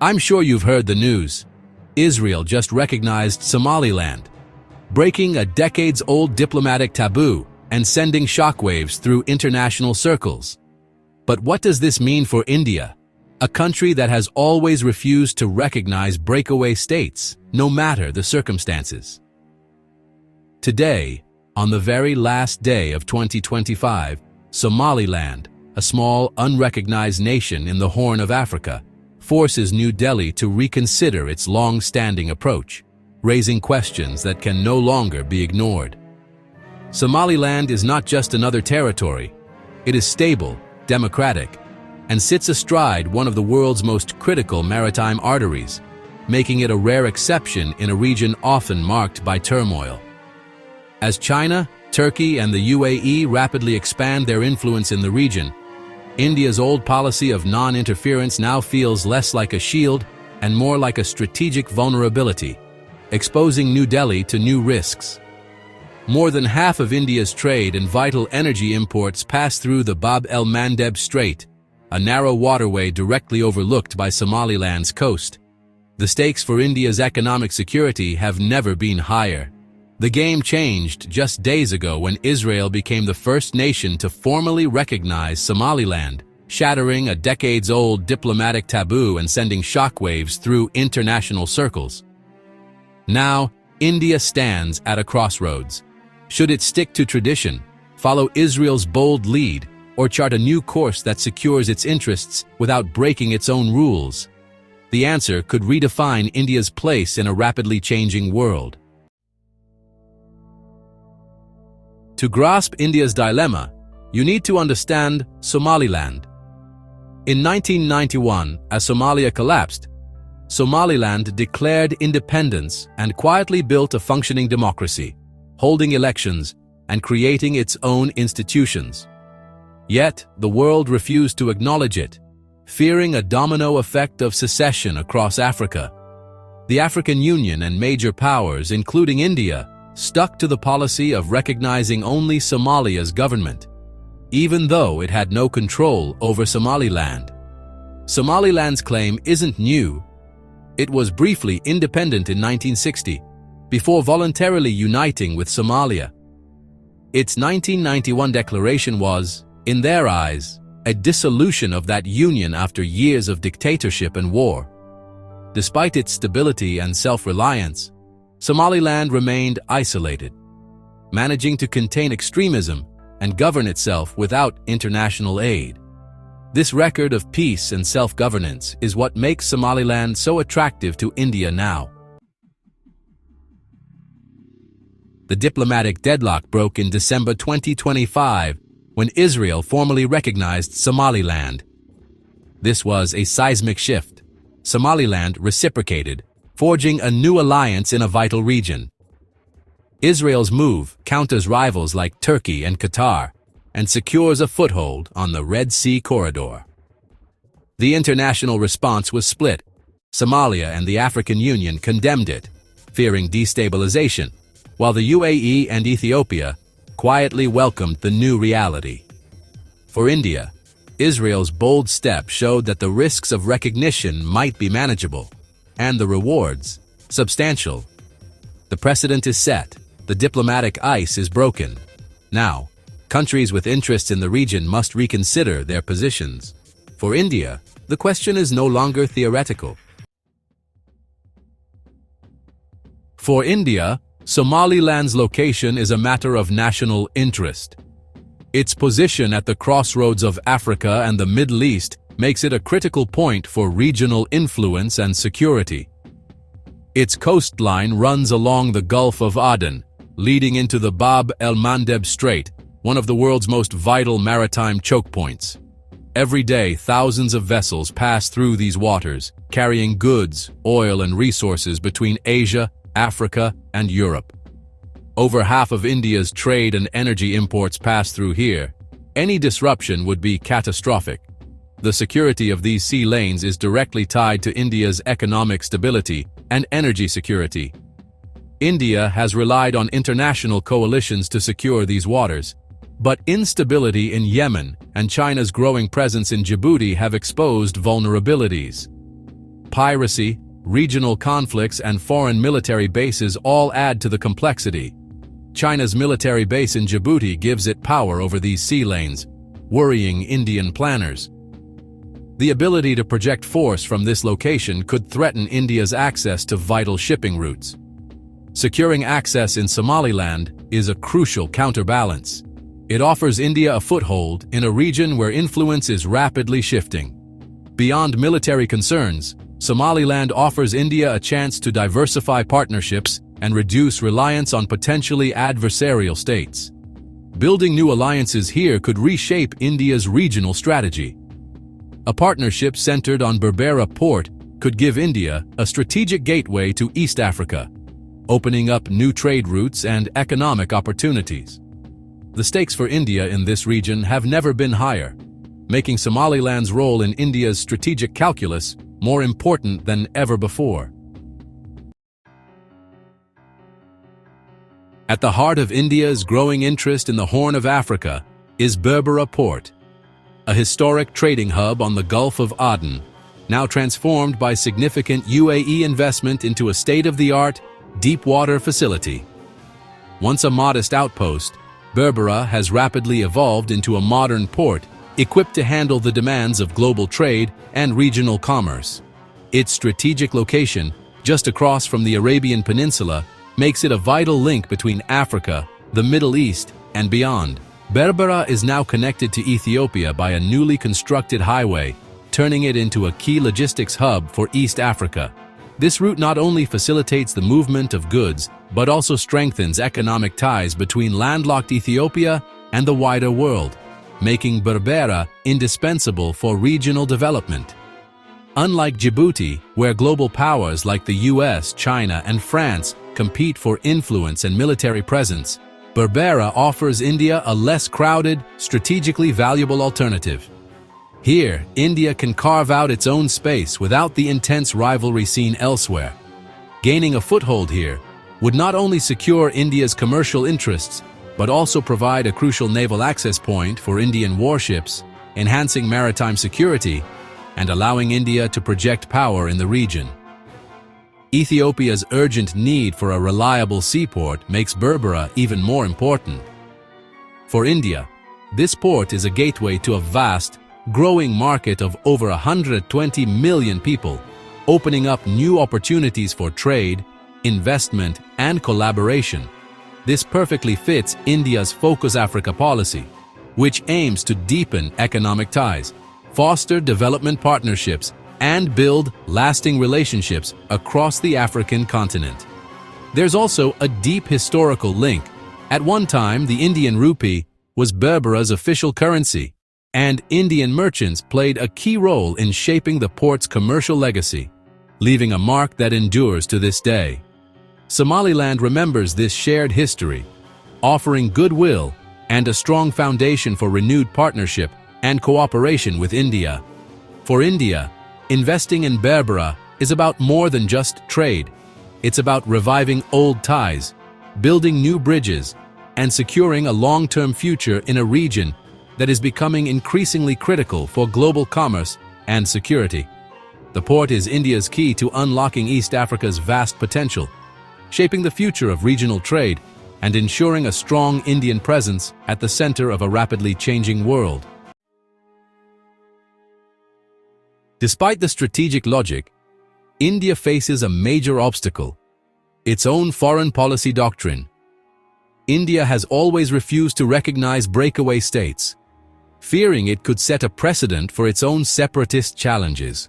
I'm sure you've heard the news. Israel just recognized Somaliland, breaking a decades-old diplomatic taboo and sending shockwaves through international circles. But what does this mean for India, a country that has always refused to recognize breakaway states, no matter the circumstances? Today, on the very last day of 2025, Somaliland, a small, unrecognized nation in the Horn of Africa, forces New Delhi to reconsider its long-standing approach, raising questions that can no longer be ignored. Somaliland is not just another territory. It is stable, democratic, and sits astride one of the world's most critical maritime arteries, making it a rare exception in a region often marked by turmoil. As China, Turkey, and the UAE rapidly expand their influence in the region, India's old policy of non-interference now feels less like a shield and more like a strategic vulnerability, exposing New Delhi to new risks. More than half of India's trade and vital energy imports pass through the Bab el-Mandeb Strait, a narrow waterway directly overlooked by Somaliland's coast. The stakes for India's economic security have never been higher. The game changed just days ago when Israel became the first nation to formally recognize Somaliland, shattering a decades-old diplomatic taboo and sending shockwaves through international circles. Now, India stands at a crossroads. Should it stick to tradition, follow Israel's bold lead, or chart a new course that secures its interests without breaking its own rules? The answer could redefine India's place in a rapidly changing world. To grasp India's dilemma, you need to understand Somaliland. In 1991, as Somalia collapsed, Somaliland declared independence and quietly built a functioning democracy, holding elections and creating its own institutions. Yet, the world refused to acknowledge it, fearing a domino effect of secession across Africa. The African Union and major powers, including India, stuck to the policy of recognizing only Somalia's government, even though it had no control over Somaliland. Somaliland's claim isn't new. It was briefly independent in 1960, before voluntarily uniting with Somalia. Its 1991 declaration was, in their eyes, a dissolution of that union after years of dictatorship and war. Despite its stability and self-reliance, Somaliland remained isolated, managing to contain extremism and govern itself without international aid. This record of peace and self-governance is what makes Somaliland so attractive to India now. The diplomatic deadlock broke in December 2025 when Israel formally recognized Somaliland. This was a seismic shift. Somaliland reciprocated, forging a new alliance in a vital region. Israel's move counters rivals like Turkey and Qatar and secures a foothold on the Red Sea corridor. The international response was split. Somalia and the African Union condemned it, fearing destabilization, while the UAE and Ethiopia quietly welcomed the new reality. For India, Israel's bold step showed that the risks of recognition might be manageable, and the rewards substantial. The precedent is set. The diplomatic ice is broken. Now, countries with interests in the region must reconsider their positions. For India, the question is no longer theoretical. For India, Somaliland's location is a matter of national interest. Its position at the crossroads of Africa and the Middle East makes it a critical point for regional influence and security. Its coastline runs along the Gulf of Aden, leading into the Bab el-Mandeb Strait, one of the world's most vital maritime chokepoints. Every day, thousands of vessels pass through these waters, carrying goods, oil, and resources between Asia, Africa, and Europe. Over half of India's trade and energy imports pass through here. Any disruption would be catastrophic. The security of these sea lanes is directly tied to India's economic stability and energy security. India has relied on international coalitions to secure these waters, but instability in Yemen and China's growing presence in Djibouti have exposed vulnerabilities. Piracy, regional conflicts, and foreign military bases all add to the complexity. China's military base in Djibouti gives it power over these sea lanes, worrying Indian planners. The ability to project force from this location could threaten India's access to vital shipping routes. Securing access in Somaliland is a crucial counterbalance. It offers India a foothold in a region where influence is rapidly shifting. Beyond military concerns, Somaliland offers India a chance to diversify partnerships and reduce reliance on potentially adversarial states. Building new alliances here could reshape India's regional strategy. A partnership centered on Berbera Port could give India a strategic gateway to East Africa, opening up new trade routes and economic opportunities. The stakes for India in this region have never been higher, making Somaliland's role in India's strategic calculus more important than ever before. At the heart of India's growing interest in the Horn of Africa is Berbera Port, a historic trading hub on the Gulf of Aden, now transformed by significant UAE investment into a state-of-the-art, deep-water facility. Once a modest outpost, Berbera has rapidly evolved into a modern port equipped to handle the demands of global trade and regional commerce. Its strategic location, just across from the Arabian Peninsula, makes it a vital link between Africa, the Middle East, and beyond. Berbera is now connected to Ethiopia by a newly constructed highway, turning it into a key logistics hub for East Africa. This route not only facilitates the movement of goods, but also strengthens economic ties between landlocked Ethiopia and the wider world, making Berbera indispensable for regional development. Unlike Djibouti, where global powers like the US, China, and France compete for influence and military presence, Berbera offers India a less crowded, strategically valuable alternative. Here, India can carve out its own space without the intense rivalry seen elsewhere. Gaining a foothold here would not only secure India's commercial interests, but also provide a crucial naval access point for Indian warships, enhancing maritime security and allowing India to project power in the region. Ethiopia's urgent need for a reliable seaport makes Berbera even more important. For India, this port is a gateway to a vast, growing market of over 120 million people, opening up new opportunities for trade, investment, and collaboration. This perfectly fits India's Focus Africa policy, which aims to deepen economic ties, foster development partnerships, and build lasting relationships across the African continent. There's also a deep historical link. At one time, the Indian rupee was Berbera's official currency, and Indian merchants played a key role in shaping the port's commercial legacy, leaving a mark that endures to this day. Somaliland remembers this shared history, offering goodwill and a strong foundation for renewed partnership and cooperation with India. For India, investing in Berbera is about more than just trade. It's about reviving old ties, building new bridges, and securing a long-term future in a region that is becoming increasingly critical for global commerce and security. The port is India's key to unlocking East Africa's vast potential, shaping the future of regional trade and ensuring a strong Indian presence at the center of a rapidly changing world. Despite the strategic logic, India faces a major obstacle: its own foreign policy doctrine. India has always refused to recognize breakaway states, fearing it could set a precedent for its own separatist challenges.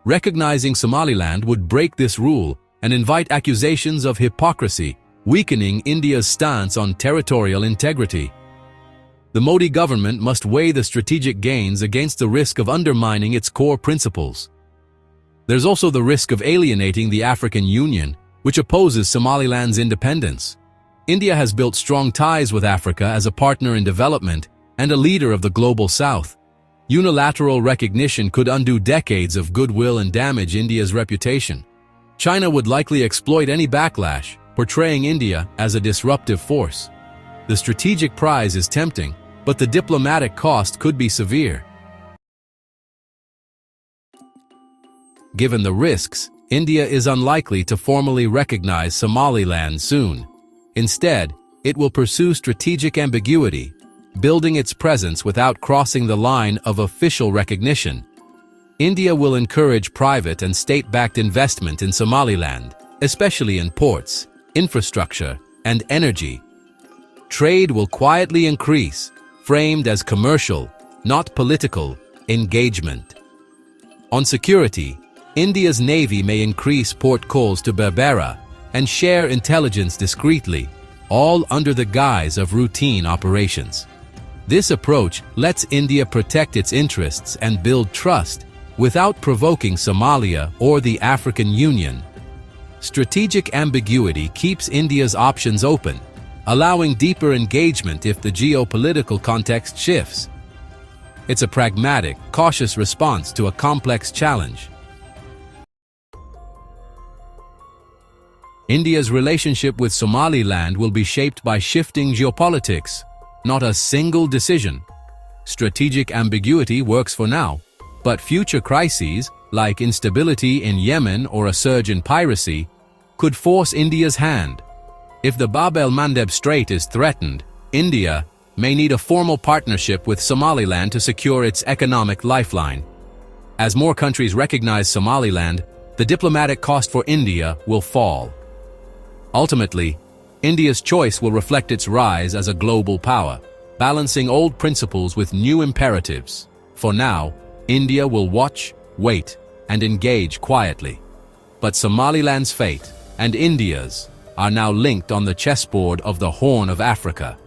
Recognizing Somaliland would break this rule and invite accusations of hypocrisy, weakening India's stance on territorial integrity. The Modi government must weigh the strategic gains against the risk of undermining its core principles. There's also the risk of alienating the African Union, which opposes Somaliland's independence. India has built strong ties with Africa as a partner in development and a leader of the global South. Unilateral recognition could undo decades of goodwill and damage India's reputation. China would likely exploit any backlash, portraying India as a disruptive force. The strategic prize is tempting, but the diplomatic cost could be severe. Given the risks, India is unlikely to formally recognize Somaliland soon. Instead, it will pursue strategic ambiguity, building its presence without crossing the line of official recognition. India will encourage private and state-backed investment in Somaliland, especially in ports, infrastructure, and energy. Trade will quietly increase, framed as commercial, not political, engagement. On security, India's navy may increase port calls to Berbera and share intelligence discreetly, all under the guise of routine operations. This approach lets India protect its interests and build trust without provoking Somalia or the African Union. Strategic ambiguity keeps India's options open, allowing deeper engagement if the geopolitical context shifts. It's a pragmatic, cautious response to a complex challenge. India's relationship with Somaliland will be shaped by shifting geopolitics, not a single decision. Strategic ambiguity works for now, but future crises, like instability in Yemen or a surge in piracy, could force India's hand. If the Bab el-Mandeb Strait is threatened, India may need a formal partnership with Somaliland to secure its economic lifeline. As more countries recognize Somaliland, the diplomatic cost for India will fall. Ultimately, India's choice will reflect its rise as a global power, balancing old principles with new imperatives. For now, India will watch, wait, and engage quietly. But Somaliland's fate, and India's, are now linked on the chessboard of the Horn of Africa.